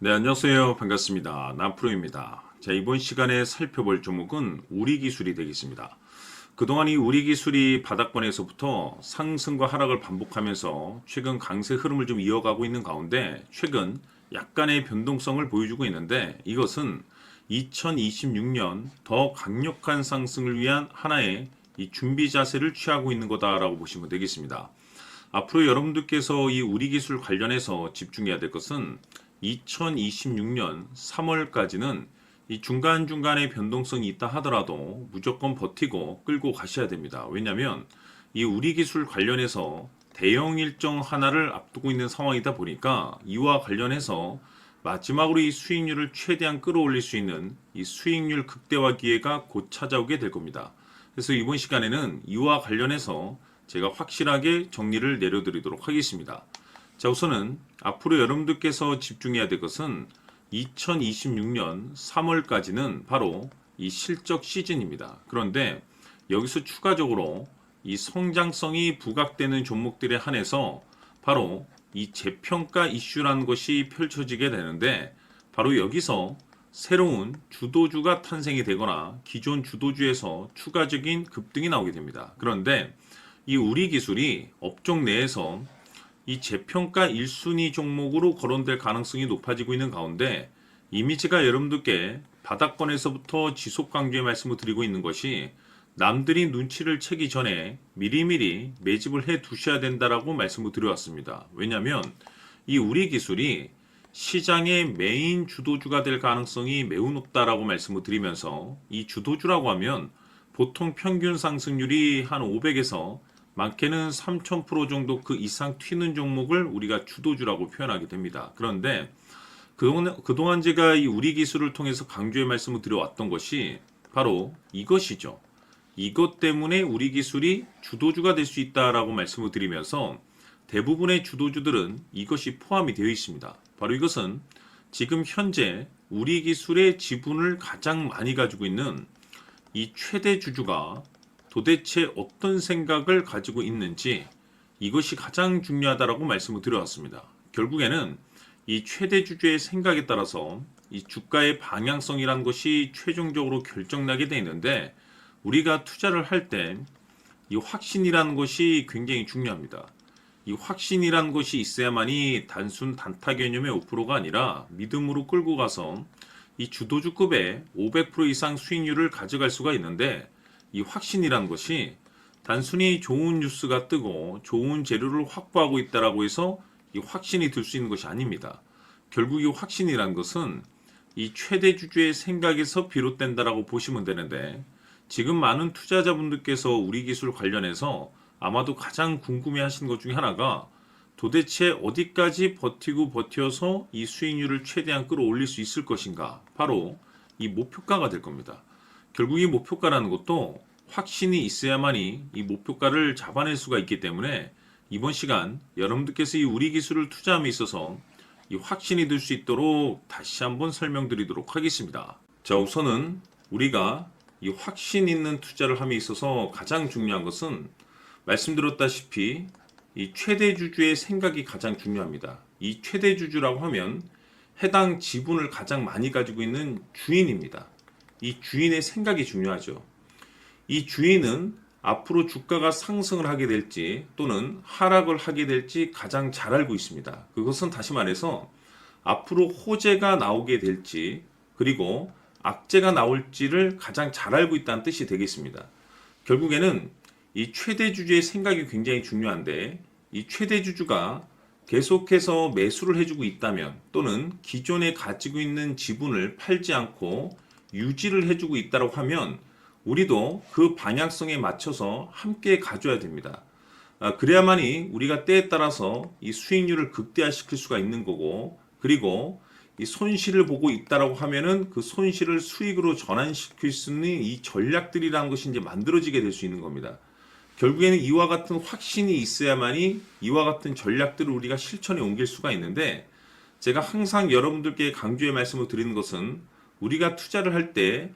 네, 안녕하세요. 반갑습니다. 남프로입니다. 자, 이번 시간에 살펴볼 종목은 우리기술이 되겠습니다. 그동안 이 우리기술이 바닥권에서부터 상승과 하락을 반복하면서 최근 강세 흐름을 좀 이어가고 있는 가운데 최근 약간의 변동성을 보여주고 있는데, 이것은 2026년 더 강력한 상승을 위한 하나의 이 준비 자세를 취하고 있는 거다라고 보시면 되겠습니다. 앞으로 여러분들께서 이 우리기술 관련해서 집중해야 될 것은 2026년 3월까지는 이 중간중간에 변동성이 있다 하더라도 무조건 버티고 끌고 가셔야 됩니다. 왜냐하면 이 우리기술 관련해서 대형 일정 하나를 앞두고 있는 상황이다 보니까 이와 관련해서 마지막으로 이 수익률을 최대한 끌어올릴 수 있는 이 수익률 극대화 기회가 곧 찾아오게 될 겁니다. 그래서 이번 시간에는 이와 관련해서 제가 확실하게 정리를 내려드리도록 하겠습니다. 자, 우선은 앞으로 여러분들께서 집중해야 될 것은 2026년 3월까지는 바로 이 실적 시즌입니다. 그런데 여기서 추가적으로 이 성장성이 부각되는 종목들에 한해서 바로 이 재평가 이슈라는 것이 펼쳐지게 되는데, 바로 여기서 새로운 주도주가 탄생이 되거나 기존 주도주에서 추가적인 급등이 나오게 됩니다. 그런데 이 우리기술이 업종 내에서 이 재평가 1순위 종목으로 거론될 가능성이 높아지고 있는 가운데, 이미 제가 여러분들께 바닥권에서부터 지속 강조의 말씀을 드리고 있는 것이 남들이 눈치를 채기 전에 미리미리 매집을 해 두셔야 된다라고 말씀을 드려왔습니다. 왜냐하면 이 우리기술이 시장의 메인 주도주가 될 가능성이 매우 높다라고 말씀을 드리면서, 이 주도주라고 하면 보통 평균 상승률이 한 500에서 많게는 3000% 정도 그 이상 튀는 종목을 우리가 주도주라고 표현하게 됩니다. 그런데 그동안 제가 이 우리기술을 통해서 강조의 말씀을 드려왔던 것이 바로 이것이죠. 이것 때문에 우리기술이 주도주가 될 수 있다라고 말씀을 드리면서 대부분의 주도주들은 이것이 포함이 되어 있습니다. 바로 이것은 지금 현재 우리기술의 지분을 가장 많이 가지고 있는 이 최대 주주가 도대체 어떤 생각을 가지고 있는지, 이것이 가장 중요하다라고 말씀을 드려왔습니다. 결국에는 이 최대 주주의 생각에 따라서 이 주가의 방향성이란 것이 최종적으로 결정나게 되어 있는데, 우리가 투자를 할 때 이 확신이라는 것이 굉장히 중요합니다. 이 확신이라는 것이 있어야만이 단순 단타 개념의 5%가 아니라 믿음으로 끌고 가서 이 주도주급의 500% 이상 수익률을 가져갈 수가 있는데, 이 확신이란 것이 단순히 좋은 뉴스가 뜨고 좋은 재료를 확보하고 있다라고 해서 이 확신이 들 수 있는 것이 아닙니다. 결국 이 확신이란 것은 이 최대 주주의 생각에서 비롯된다라고 보시면 되는데, 지금 많은 투자자분들께서 우리기술 관련해서 아마도 가장 궁금해하시는 것 중에 하나가 도대체 어디까지 버티고 버텨서 이 수익률을 최대한 끌어올릴 수 있을 것인가, 바로 이 목표가가 될 겁니다. 결국 이 목표가라는 것도 확신이 있어야만이 이 목표가를 잡아낼 수가 있기 때문에 이번 시간 여러분들께서 이 우리기술을 투자함에 있어서 이 확신이 들 수 있도록 다시 한번 설명드리도록 하겠습니다. 자, 우선은 우리가 이 확신 있는 투자를 함에 있어서 가장 중요한 것은 말씀드렸다시피 이 최대 주주의 생각이 가장 중요합니다. 이 최대 주주라고 하면 해당 지분을 가장 많이 가지고 있는 주인입니다. 이 주인의 생각이 중요하죠. 이 주인은 앞으로 주가가 상승을 하게 될지 또는 하락을 하게 될지 가장 잘 알고 있습니다. 그것은 다시 말해서 앞으로 호재가 나오게 될지 그리고 악재가 나올지를 가장 잘 알고 있다는 뜻이 되겠습니다. 결국에는 이 최대 주주의 생각이 굉장히 중요한데, 이 최대 주주가 계속해서 매수를 해주고 있다면 또는 기존에 가지고 있는 지분을 팔지 않고 유지를 해주고 있다고 하면 우리도 그 방향성에 맞춰서 함께 가져야 됩니다. 그래야만이 우리가 때에 따라서 이 수익률을 극대화시킬 수가 있는 거고, 그리고 이 손실을 보고 있다라고 하면은 그 손실을 수익으로 전환시킬 수 있는 이 전략들이라는 것이 이제 만들어지게 될 수 있는 겁니다. 결국에는 이와 같은 확신이 있어야만이 이와 같은 전략들을 우리가 실천에 옮길 수가 있는데, 제가 항상 여러분들께 강조의 말씀을 드리는 것은 우리가 투자를 할 때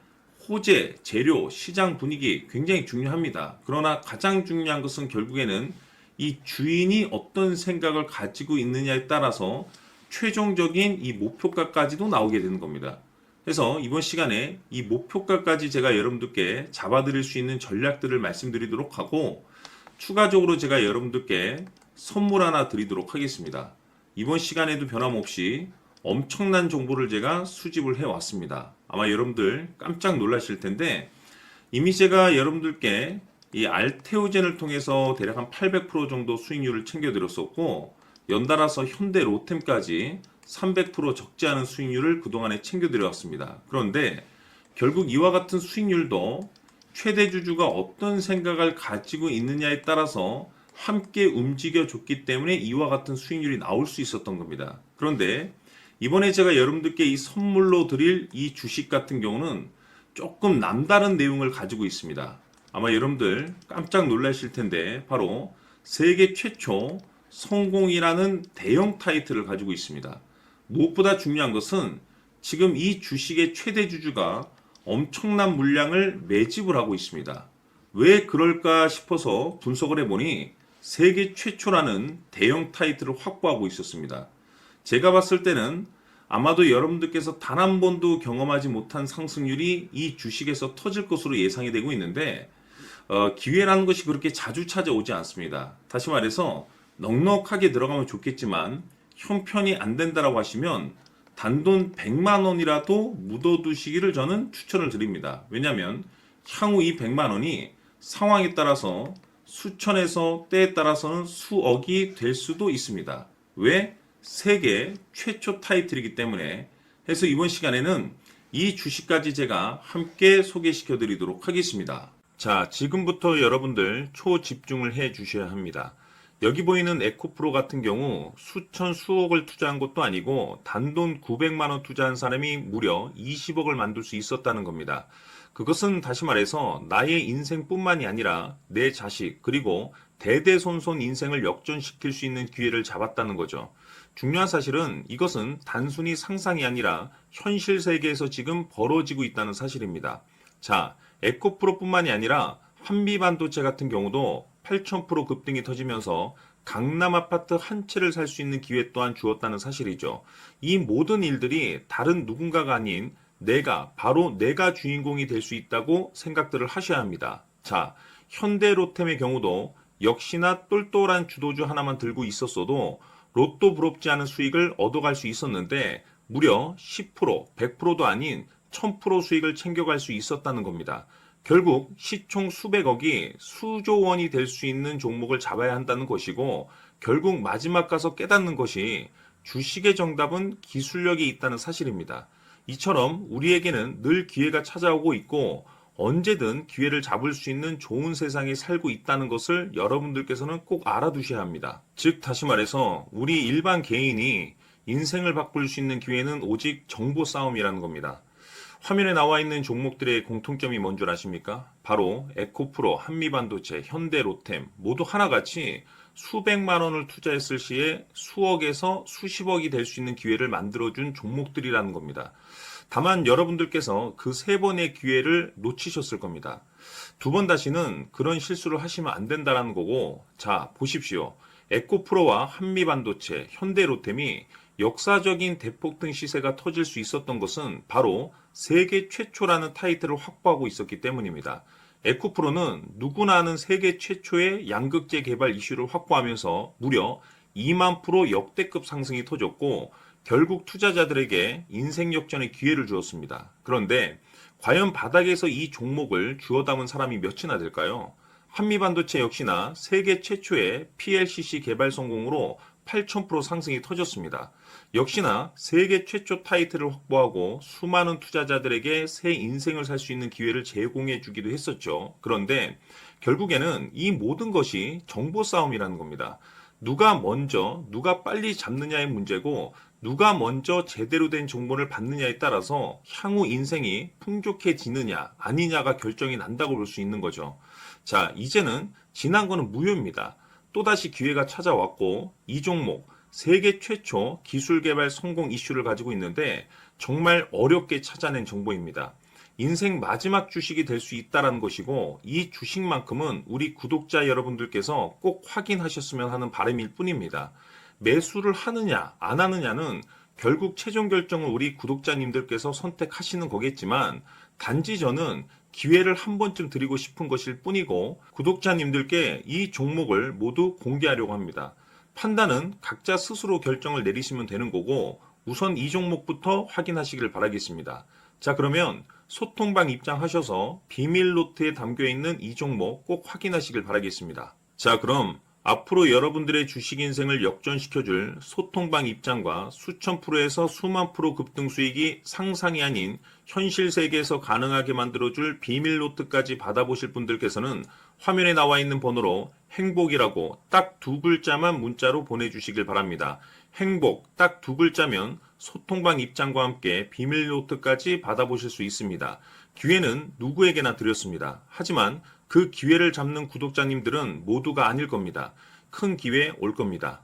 호재, 재료, 시장 분위기 굉장히 중요합니다. 그러나 가장 중요한 것은 결국에는 이 주인이 어떤 생각을 가지고 있느냐에 따라서 최종적인 이 목표가까지도 나오게 되는 겁니다. 그래서 이번 시간에 이 목표가까지 제가 여러분들께 잡아드릴 수 있는 전략들을 말씀드리도록 하고, 추가적으로 제가 여러분들께 선물 하나 드리도록 하겠습니다. 이번 시간에도 변함없이 엄청난 정보를 제가 수집을 해왔습니다. 아마 여러분들 깜짝 놀라실 텐데, 이미 제가 여러분들께 이 알테오젠을 통해서 대략 한 800% 정도 수익률을 챙겨드렸었고, 연달아서 현대 로템까지 300% 적지 않은 수익률을 그동안에 챙겨드려왔습니다. 그런데 결국 이와 같은 수익률도 최대 주주가 어떤 생각을 가지고 있느냐에 따라서 함께 움직여줬기 때문에 이와 같은 수익률이 나올 수 있었던 겁니다. 그런데 이번에 제가 여러분들께 이 선물로 드릴 이 주식 같은 경우는 조금 남다른 내용을 가지고 있습니다. 아마 여러분들 깜짝 놀라실 텐데, 바로 세계 최초 성공이라는 대형 타이틀을 가지고 있습니다. 무엇보다 중요한 것은 지금 이 주식의 최대 주주가 엄청난 물량을 매집을 하고 있습니다. 왜 그럴까 싶어서 분석을 해보니 세계 최초라는 대형 타이틀을 확보하고 있었습니다. 제가 봤을 때는 아마도 여러분들께서 단 한 번도 경험하지 못한 상승률이 이 주식에서 터질 것으로 예상이 되고 있는데, 기회라는 것이 그렇게 자주 찾아오지 않습니다. 다시 말해서 넉넉하게 들어가면 좋겠지만 형편이 안 된다라고 하시면 단돈 100만 원이라도 묻어두시기를 저는 추천을 드립니다. 왜냐하면 향후 이 100만 원이 상황에 따라서 수천에서 때에 따라서는 수억이 될 수도 있습니다. 왜? 세계 최초 타이틀이기 때문에. 해서 이번 시간에는 이 주식까지 제가 함께 소개시켜 드리도록 하겠습니다. 자, 지금부터 여러분들 초집중을 해 주셔야 합니다. 여기 보이는 에코프로 같은 경우 수천 수억을 투자한 것도 아니고 단돈 900만 원 투자한 사람이 무려 20억을 만들 수 있었다는 겁니다. 그것은 다시 말해서 나의 인생뿐만이 아니라 내 자식 그리고 대대손손 인생을 역전시킬 수 있는 기회를 잡았다는 거죠. 중요한 사실은 이것은 단순히 상상이 아니라 현실 세계에서 지금 벌어지고 있다는 사실입니다. 자, 에코프로뿐만이 아니라 한미반도체 같은 경우도 8,000% 급등이 터지면서 강남 아파트 한 채를 살 수 있는 기회 또한 주었다는 사실이죠. 이 모든 일들이 다른 누군가가 아닌 바로 내가 주인공이 될 수 있다고 생각들을 하셔야 합니다. 자, 현대로템의 경우도 역시나 똘똘한 주도주 하나만 들고 있었어도 로또 부럽지 않은 수익을 얻어갈 수 있었는데 무려 10%, 100%도 아닌 1000% 수익을 챙겨갈 수 있었다는 겁니다. 결국 시총 수백억이 수조 원이 될 수 있는 종목을 잡아야 한다는 것이고, 결국 마지막 가서 깨닫는 것이 주식의 정답은 기술력이 있다는 사실입니다. 이처럼 우리에게는 늘 기회가 찾아오고 있고 언제든 기회를 잡을 수 있는 좋은 세상에 살고 있다는 것을 여러분들께서는 꼭 알아두셔야 합니다. 즉 다시 말해서 우리 일반 개인이 인생을 바꿀 수 있는 기회는 오직 정보 싸움이라는 겁니다. 화면에 나와 있는 종목들의 공통점이 뭔 줄 아십니까? 바로 에코프로, 한미반도체, 현대로템 모두 하나같이 수백만 원을 투자했을 시에 수억에서 수십억이 될 수 있는 기회를 만들어준 종목들이라는 겁니다. 다만 여러분들께서 그 세 번의 기회를 놓치셨을 겁니다. 두 번 다시는 그런 실수를 하시면 안 된다는 거고, 자 보십시오. 에코프로와 한미반도체, 현대로템이 역사적인 대폭등 시세가 터질 수 있었던 것은 바로 세계 최초라는 타이틀을 확보하고 있었기 때문입니다. 에코프로는 누구나 아는 세계 최초의 양극재 개발 이슈를 확보하면서 무려 2만 프로 역대급 상승이 터졌고 결국 투자자들에게 인생 역전의 기회를 주었습니다. 그런데 과연 바닥에서 이 종목을 주워 담은 사람이 몇이나 될까요? 한미반도체 역시나 세계 최초의 PLCC 개발 성공으로 8,000% 상승이 터졌습니다. 역시나 세계 최초 타이틀을 확보하고 수많은 투자자들에게 새 인생을 살 수 있는 기회를 제공해 주기도 했었죠. 그런데 결국에는 이 모든 것이 정보 싸움이라는 겁니다. 누가 먼저, 누가 빨리 잡느냐의 문제고 누가 먼저 제대로 된 정보를 받느냐에 따라서 향후 인생이 풍족해지느냐 아니냐가 결정이 난다고 볼 수 있는 거죠. 자, 이제는 지난 거는 무효입니다. 또다시 기회가 찾아왔고 이 종목 세계 최초 기술 개발 성공 이슈를 가지고 있는데 정말 어렵게 찾아낸 정보입니다. 인생 마지막 주식이 될 수 있다는 것이고 이 주식만큼은 우리 구독자 여러분들께서 꼭 확인하셨으면 하는 바람일 뿐입니다. 매수를 하느냐 안 하느냐는 결국 최종 결정을 우리 구독자님들께서 선택하시는 거겠지만 단지 저는 기회를 한 번쯤 드리고 싶은 것일 뿐이고 구독자님들께 이 종목을 모두 공개하려고 합니다. 판단은 각자 스스로 결정을 내리시면 되는 거고 우선 이 종목부터 확인하시길 바라겠습니다. 자, 그러면 소통방 입장하셔서 비밀 노트에 담겨 있는 이 종목 꼭 확인하시길 바라겠습니다. 자, 그럼 앞으로 여러분들의 주식 인생을 역전시켜줄 소통방 입장과 수천 프로에서 수만 프로 급등 수익이 상상이 아닌 현실 세계에서 가능하게 만들어줄 비밀 노트까지 받아보실 분들께서는 화면에 나와 있는 번호로 행복이라고 딱 두 글자만 문자로 보내주시길 바랍니다. 행복 딱 두 글자면 소통방 입장과 함께 비밀 노트까지 받아보실 수 있습니다. 기회는 누구에게나 드렸습니다. 하지만 그 기회를 잡는 구독자님들은 모두가 아닐 겁니다. 큰 기회 올 겁니다.